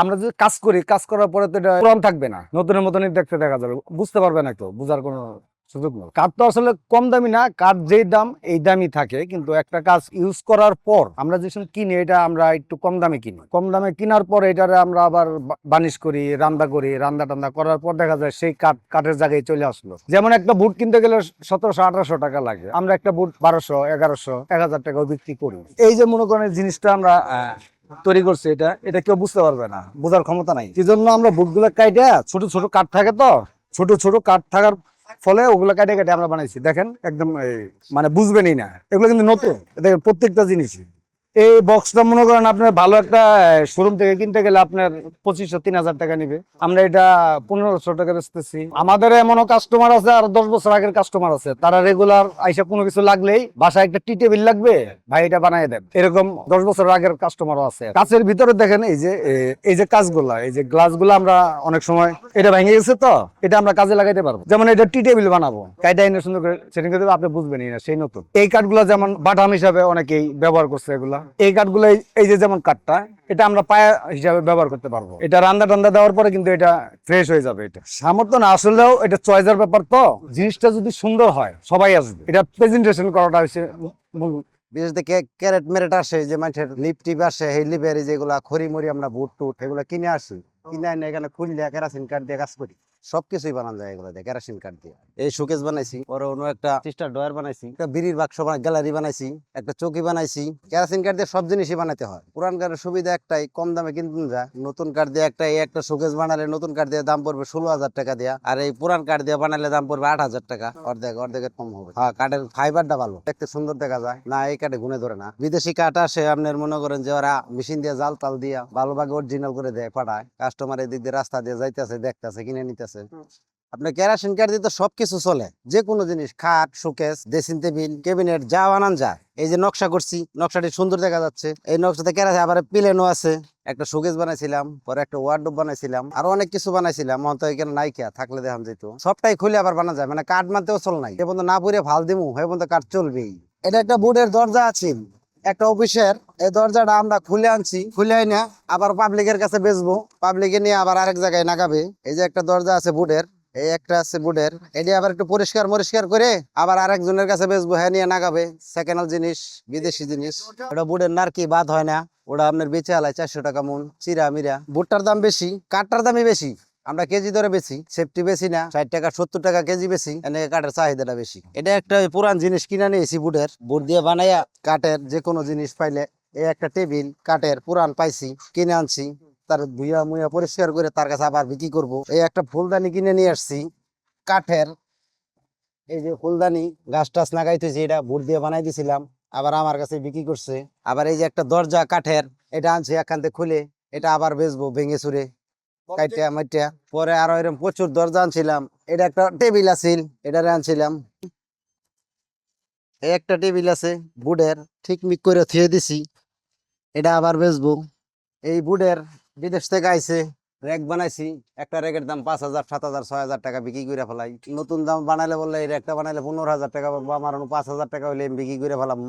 আমরা যদি কাজ করি, কাজ করার পরে তো এটা পুরান থাকবে না, নতুনের মতনই দেখতে দেখা যাবে, বুঝতে পারবে না, তো বুঝার কোনো সুযোগ নেই। কাঠ তো আসলে কম দামি না, কাঠ যেই দাম এই দামই থাকে, কিন্তু একটা কাজ ইউজ করার পর আমরা যে সময় কিনি এটা আমরা একটু কম দামে কিনি, কম দামে কেনার পর এটারে আমরা আবার বানিশ করি, রান্না করি, রান্না টান্না করার পর দেখা যায় সেই কাঠের জায়গায় চলে আসলো। যেমন একটা বুট কিনতে গেলে 1700-1800 টাকা লাগে, আমরা একটা বুট 1200, 1100, 1000 টাকাও বিক্রি করি। এই যে মনে করেন জিনিসটা আমরা তৈরি করছে, এটা এটা কেউ বুঝতে পারবে না, বোঝার ক্ষমতা নাই। এই জন্য আমরা বুটগুলো কাইটা, ছোট ছোট কাঠ থাকে তো, ছোট ছোট কাঠ থাকার ফলে ওগুলো কাটে কাটে আমরা বানাইছি। দেখেন একদম মানে বুঝবেনই না, এগুলো কিন্তু নতুন, দেখেন প্রত্যেকটা জিনিসই। এই বক্সটা মনে করেন আপনার ভালো একটা শোরুম থেকে কিনতে গেলে আপনার 2500-3000 টাকা নিবে, আমরা এটা 1500 টাকা বেচতেছি। আমাদের এমনও কাস্টমার আছে, আর 10 বছর আগের কাস্টমার আছে, তারা রেগুলার আইসা কোনো কিছু লাগলেই, বাসায় একটা টি টেবিল লাগবে ভাই এটা বানিয়ে দেন, এরকম 10 বছর আগের কাস্টমারও আছে। কাছের ভিতরে দেখেন এই যে কাজগুলা, এই যে গ্লাসগুলো আমরা অনেক সময় এটা ভেঙে গেছে তো, এটা আমরা কাজে লাগাইতে পারবো। যেমন এটা টি টেবিল বানাবো, কাইটা এনে সুন্দর করে সেটিং করে দেবো, আপনি বুঝবেনই না সেই নতুন। এই কাঠগুলো যেমন বাটাম হিসাবে অনেকেই ব্যবহার করছে, এগুলা এই কাঠগুলো এই যে যেমন কাঠটা, এটা আমরা পায়া হিসাবে ব্যবহার করতে পারবো, এটা রান্না টান্না দেওয়ার পরে কিন্তু এটা ফ্রেশ হয়ে যাবে। এটা সামর্থ্য না, আসলেও এটা চয়েসের ব্যাপার, তো জিনিসটা যদি সুন্দর হয় সবাই আসবে, এটা প্রেজেন্টেশন করাটা হচ্ছে মূল। বিশেষ করে ক্যারেট মেরেট আসে, যে মানুষের লিপ টিপ আসে, এই লিপের যেগুলা খড়ি মরি আমরা বুট টুট এগুলো কিনে আসি, কিনে এনে এখানে খুললে কেরাসিন কাঠ দিয়ে কাজ করি, সবকিছুই বানানো যায় এগুলো দিয়ে কেরাসিন কাঠ দিয়ে। এই শোকেস বানাইছি, পরে অন্য একটা সিস্টার ডয়ার বানাইছি, একটা বিড়ির বাক্স গ্যালারি বানাইছি, একটা চৌকি বানাইছি। কেরাসিন কাঠ দিয়ে সব জিনিসই বানাতে হয়। পুরান কাঠের সুবিধা একটাই, কম দামে কিনতে যায়। নতুন কাঠ দিয়ে একটা শোকেস বানালে নতুন কাঠ দিয়ে দাম পড়বে 16,000 টাকা দেয়া, আর এই পুরান কাঠ দিয়ে বানালে দাম পড়বে 8,000 টাকা, অর্ধেকের কম হবে। হ্যাঁ, কাঠের ফাইবারটা ভালো, দেখতে সুন্দর দেখা যায় না, এই কাঠে গুনে ধরে না। বিদেশি কাঠ আসে আপনার মনে করেন যে ওরা মেশিন দিয়ে জাল তাল দিয়া ভালোভাবে অরিজিনাল করে দেয়, পাঠায়, কাস্টমার এদিক দিয়ে রাস্তা দিয়ে যাইতেছে, দেখতেছে, কিনে নিতেছে। আপনার কেরাসিন কাঠ দিয়ে তো সবকিছু চলে, যে কোনো জিনিস, খাট, শোকেস, ড্রেসিং টেবিল, ক্যাবিনেট যা বানান যায়। এই যে নকশা করছি, নকশাটি সুন্দর দেখা যাচ্ছে, এই নকশাতে কেরাসিন আবার প্লেনও আছে। একটা শোকেস বানাইছিলাম, পরে একটা ওয়ার্ডরোব বানাইছিলাম, আরো অনেক কিছু বানাইছিলাম, তো এখানে নাইকিয়া থাকলে দেখাম যেত। সবটাই খুলে আবার বানা যায়, মানে কাঠ মানতেও চল নাই, এ পর্যন্ত না পুড়ে ভাল দিমু, এ পর্যন্ত কাঠ চলবেই। এটা একটা বোর্ডের দরজা আছে একটা অফিসের, এই দরজাটা আমরা খুলে আনছি, খুলে আইনা আবার পাবলিকের কাছে বেচবো, পাবলিকে নিয়ে আবার আরেক জায়গায় নাগাবে। এই যে একটা দরজা আছে বুডের, এই একটা আছে বুডের, এটি আবার একটু পরিষ্কার করে আবার আরেকজনের কাছে বেচবো, হ্যাঁ নিয়ে নাগাবে। সেকেন্ড হ্যান্ড জিনিস, বিদেশি জিনিস, ওটা বুডের নারকি বাদ হয় না, ওটা আপনার বেচে আলায় 400 টাকা মন, চিরা মিরা। বুটটার দাম বেশি, কাঠটার দামই বেশি, আমরা কেজি ধরে বেশি, সেফটি বেশি না, 60 টাকা 70 টাকা কেজি বেশি, এনে কাঠের চাহিদাটা বেশি। এটা একটা পুরান জিনিস কিনে নিয়েছি, বুট দিয়ে বানাইয়া, কাঠের যে কোনো জিনিস পাইলে। এই একটা টেবিল কাঠের পুরান পাইছি, কিনে আনছি, তার ধুইয়া মুইয়া পরিষ্কার করে তার কাছে আবার বিক্রি করব। এই একটা ফুলদানি কিনে নিয়ে আসছি কাঠের, এই যে ফুলদানি গাছ টাছ লাগাইতেছি, এটা বুট দিয়ে বানাই দিছিলাম, আবার আমার কাছে বিক্রি করছে। আবার এই যে একটা দরজা কাঠের, এটা আনছি এখান থেকে খুলে, এটা আবার বেচবো ভেঙে চুরে কাইটা মাইটা। পরে আরো এরকম প্রচুর দরজা আনছিলাম, এটা একটা টেবিল আছিল, এটারে আনছিলাম। এই একটা টেবিল আছে বুডের, ঠিক মিক করে থুয়ে দিছি, এটা আবার বেচবো। এই বুডের বিদেশ থেকে আইছে, র্যাক বানাইছি, একটা র্যাকের দাম 5,000, 7,000, 6,000 টাকা বিক্রি করে ফেলাই। নতুন দাম বানাইলে বললে এই র্যাকটা বানাইলে 15,000 টাকা, আমার 5,000 টাকা হইলে বিক্রি করে ফেলাম।